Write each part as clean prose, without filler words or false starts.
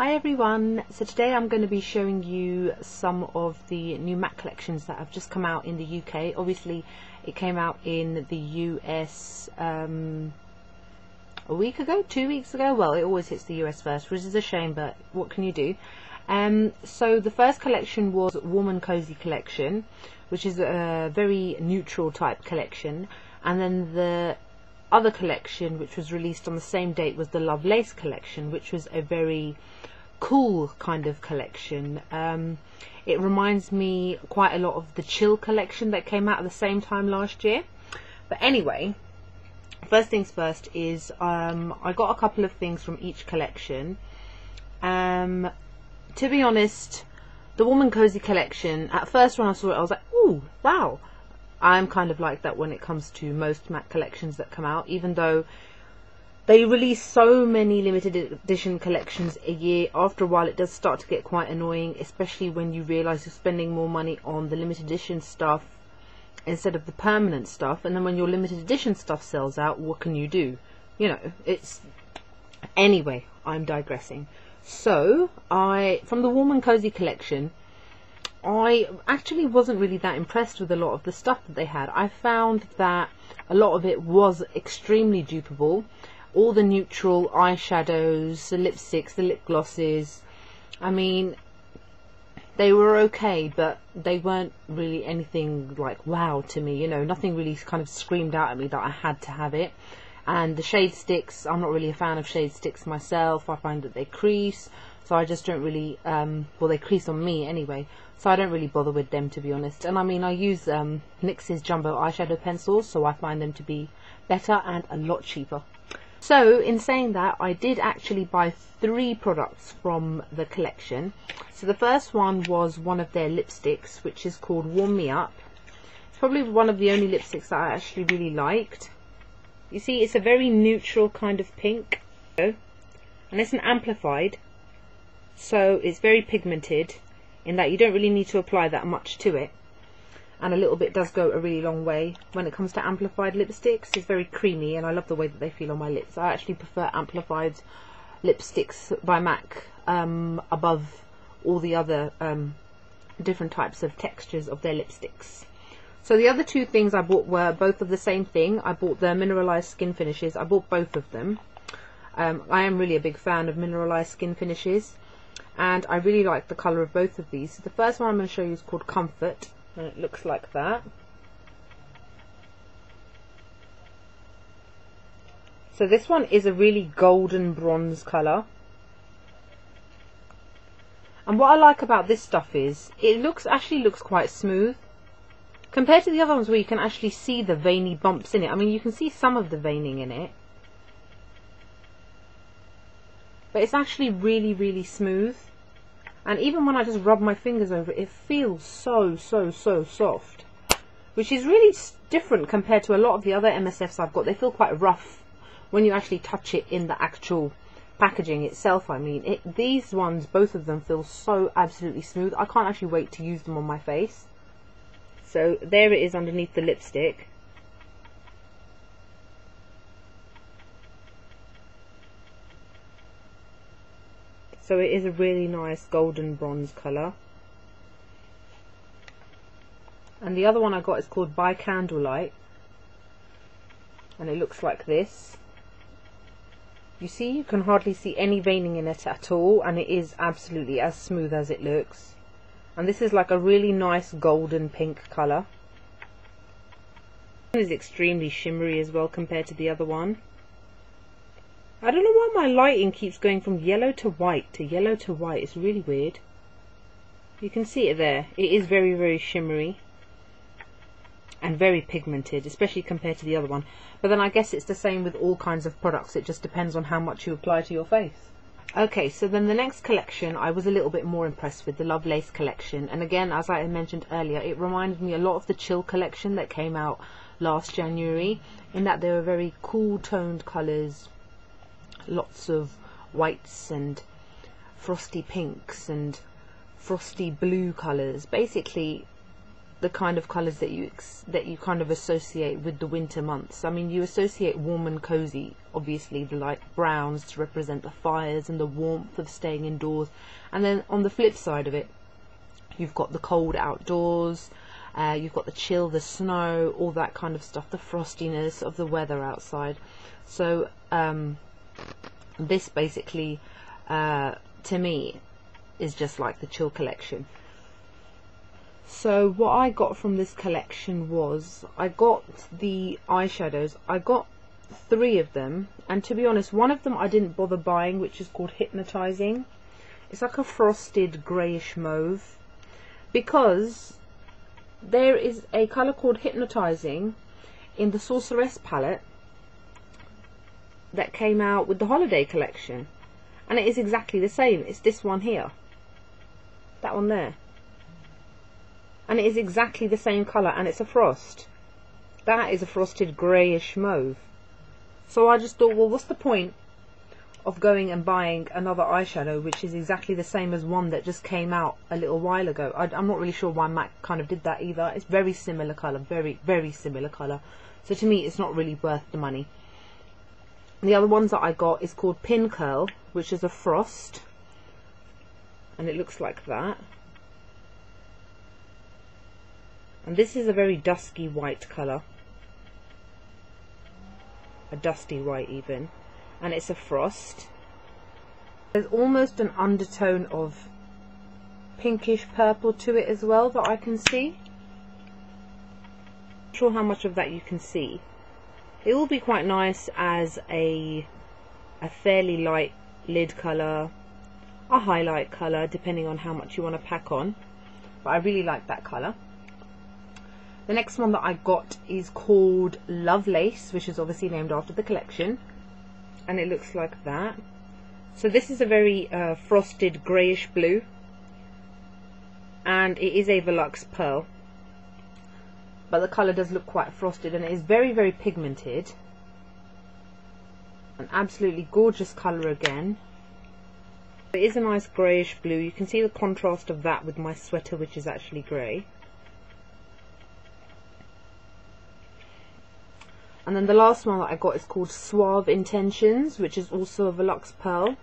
Hi everyone, so today I'm going to be showing you some of the new MAC collections that have just come out in the UK. Obviously it came out in the US a week ago, 2 weeks ago. Well, it always hits the US first, which is a shame, but what can you do? So the first collection was Warm and Cozy collection, which is a very neutral type collection, and then the other collection which was released on the same date was the Love Lace collection, which was a very cool kind of collection. It reminds me quite a lot of the Chill collection that came out at the same time last year. But anyway, first things first is I got a couple of things from each collection. To be honest, the Warm and Cozy collection, at first when I saw it I was like, ooh, wow. I'm kind of like that when it comes to most MAC collections that come out, even though they release so many limited edition collections a year. After a while it does start to get quite annoying, especially when you realise you're spending more money on the limited edition stuff instead of the permanent stuff, and then when your limited edition stuff sells out, what can you do? You know, it's... Anyway, I'm digressing. So, from the Warm and Cozy collection, I actually wasn't really that impressed with a lot of the stuff that they had. I found that a lot of it was extremely dupable. All the neutral eyeshadows, the lipsticks, the lip glosses, I mean, they were okay, but they weren't really anything like wow to me, you know, nothing really kind of screamed out at me that I had to have it. And the shade sticks, I'm not really a fan of shade sticks myself. I find that they crease, so I just don't really, well, they crease on me anyway, so I don't really bother with them, to be honest. And I mean, I use NYX's jumbo eyeshadow pencils, so I find them to be better and a lot cheaper. So in saying that, I did actually buy 3 products from the collection. So the first one was one of their lipsticks, which is called Warm Me Up. It's probably one of the only lipsticks that I actually really liked. You see, it's a very neutral kind of pink, and it's an amplified, so it's very pigmented in that you don't really need to apply that much to it, and a little bit does go a really long way. When it comes to amplified lipsticks, it's very creamy, and I love the way that they feel on my lips. I actually prefer amplified lipsticks by MAC above all the other different types of textures of their lipsticks. So the other 2 things I bought were both of the same thing. I bought the Mineralize skin finishes. I bought both of them. I am really a big fan of Mineralize skin finishes, and I really like the colour of both of these. So the first one I'm going to show you is called Comfort, and it looks like that. So this one is a really golden bronze colour. And what I like about this stuff is it actually looks quite smooth. Compared to the other ones where you can actually see the veiny bumps in it. I mean, you can see some of the veining in it, but it's actually really, really smooth. And even when I just rub my fingers over it, it feels so soft, which is really different compared to a lot of the other MSFs I've got. They feel quite rough when you actually touch it in the actual packaging itself. I mean, these ones, both of them, feel so absolutely smooth. I can't actually wait to use them on my face. So there it is underneath the lipstick. So it is a really nice golden bronze colour. And the other one I got is called By Candlelight, and it looks like this. You see, you can hardly see any veining in it at all, and it is absolutely as smooth as it looks. And this is like a really nice golden pink colour. It is extremely shimmery as well compared to the other one. I don't know why my lighting keeps going from yellow to white to yellow to white. It's really weird. You can see it there. It is very, very shimmery and very pigmented, especially compared to the other one. But then I guess it's the same with all kinds of products. It just depends on how much you apply to your face. Okay, so then the next collection I was a little bit more impressed with, the Love Lace collection. And again, as I mentioned earlier, it reminded me a lot of the Chill collection that came out last January, in that they were very cool toned colours, lots of whites and frosty pinks and frosty blue colours. Basically, the kind of colours that you kind of associate with the winter months. I mean, you associate warm and cozy, obviously the light browns to represent the fires and the warmth of staying indoors, and then on the flip side of it, you've got the cold outdoors, you've got the chill, the snow, all that kind of stuff, the frostiness of the weather outside. So this basically to me is just like the chill collection. So what I got from this collection was, I got the eyeshadows. I got 3 of them, and to be honest, one of them I didn't bother buying, which is called Hypnotizing. It's like a frosted greyish mauve, because there is a colour called Hypnotizing in the Sorceress palette that came out with the holiday collection, and it is exactly the same. It's this one here, that one there, and it is exactly the same colour, and it's a frost. That is a frosted greyish mauve. So I just thought, well, what's the point of going and buying another eyeshadow which is exactly the same as one that just came out a little while ago? I'm not really sure why MAC kind of did that either. It's very similar colour, very, very similar colour. So to me, it's not really worth the money. The other ones that I got is called Pincurl, which is a frost, and it looks like that. And this is a very dusky white colour, a dusty white even, and it's a frost. There's almost an undertone of pinkish purple to it as well that I can see. Not sure how much of that you can see. It will be quite nice as a fairly light lid colour, a highlight colour, depending on how much you want to pack on, but I really like that colour. The next one that I got is called Lovelace, which is obviously named after the collection, and it looks like that. So this is a very frosted greyish blue, and it is a Velux pearl, but the colour does look quite frosted, and it is very, very pigmented. An absolutely gorgeous colour again. It is a nice greyish blue. You can see the contrast of that with my sweater, which is actually grey. And then the last one that I got is called Suave Intentions, which is also a Velux pearl,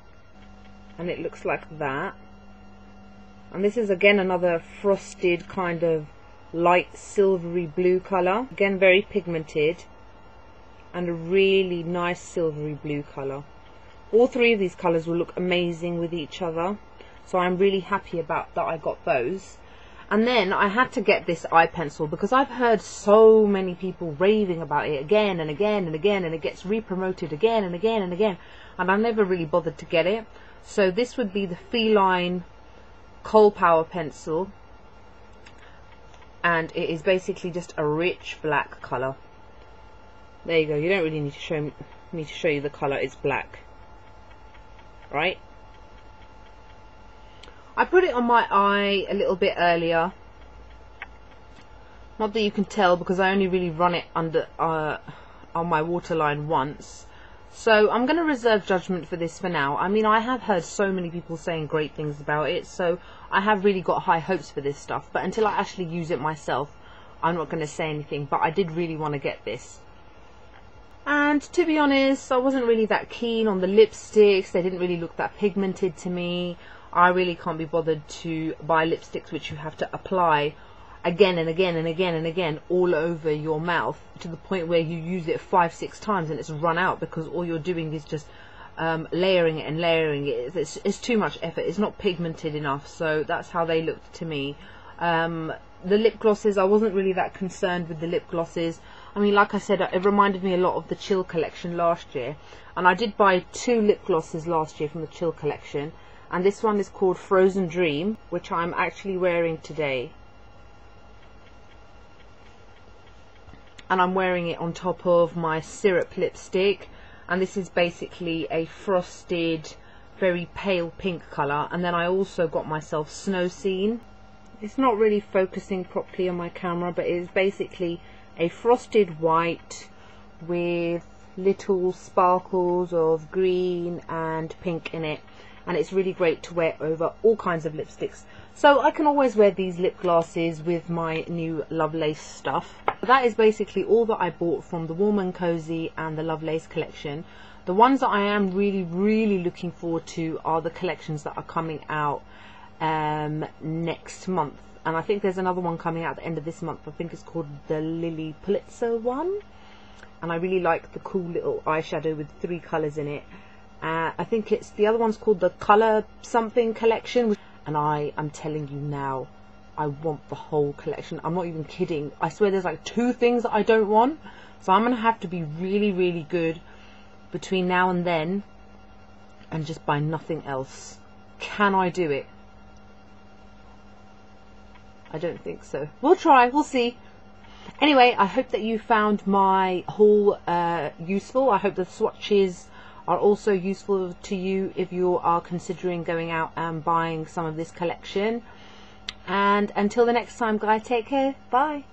and it looks like that. And this is again another frosted kind of light silvery blue colour, again very pigmented, and a really nice silvery blue colour. All 3 of these colours will look amazing with each other, so I'm really happy about that I got those. And then I had to get this eye pencil because I've heard so many people raving about it again and again and again, and it gets re-promoted again and again and again, and I never really bothered to get it. So this would be the Feline Kohl Power pencil, and it is basically just a rich black colour. There you go. You don't really need to show me to show you the colour. It's black, right? I put it on my eye a little bit earlier. Not that you can tell because I only really run it under on my waterline once. So I'm going to reserve judgment for this for now. I mean, I have heard so many people saying great things about it, so I have really got high hopes for this stuff. But until I actually use it myself, I'm not going to say anything. But I did really want to get this. And to be honest, I wasn't really that keen on the lipsticks. They didn't really look that pigmented to me. I really can't be bothered to buy lipsticks which you have to apply again and again and again and again all over your mouth to the point where you use it 5-6 times and it's run out because all you're doing is just layering it and layering it. It's too much effort. It's not pigmented enough. So that's how they looked to me. The lip glosses, I wasn't really that concerned with the lip glosses. I mean, like I said, it reminded me a lot of the Chill collection last year, and I did buy 2 lip glosses last year from the Chill collection. And this one is called Frozen Dream, which I'm actually wearing today. And I'm wearing it on top of my syrup lipstick. And this is basically a frosted, very pale pink colour. And then I also got myself Snow Scene. It's not really focusing properly on my camera, but it is basically a frosted white with little sparkles of green and pink in it. and it's really great to wear over all kinds of lipsticks. So I can always wear these lip glosses with my new Lovelace stuff. That is basically all that I bought from the Warm and Cozy and the Lovelace collection. The ones that I am really looking forward to are the collections that are coming out next month. And I think there's another one coming out at the end of this month. I think it's called the Lily Pulitzer one. And I really like the cool little eyeshadow with 3 colours in it. I think it's the other one's called the Colour Something collection. And I am telling you now, I want the whole collection. I'm not even kidding. I swear there's like 2 things that I don't want. So I'm going to have to be really good between now and then and just buy nothing else. Can I do it? I don't think so. We'll try. We'll see. Anyway, I hope that you found my haul useful. I hope the swatches are also useful to you if you are considering going out and buying some of this collection. And until the next time, guys, take care. Bye.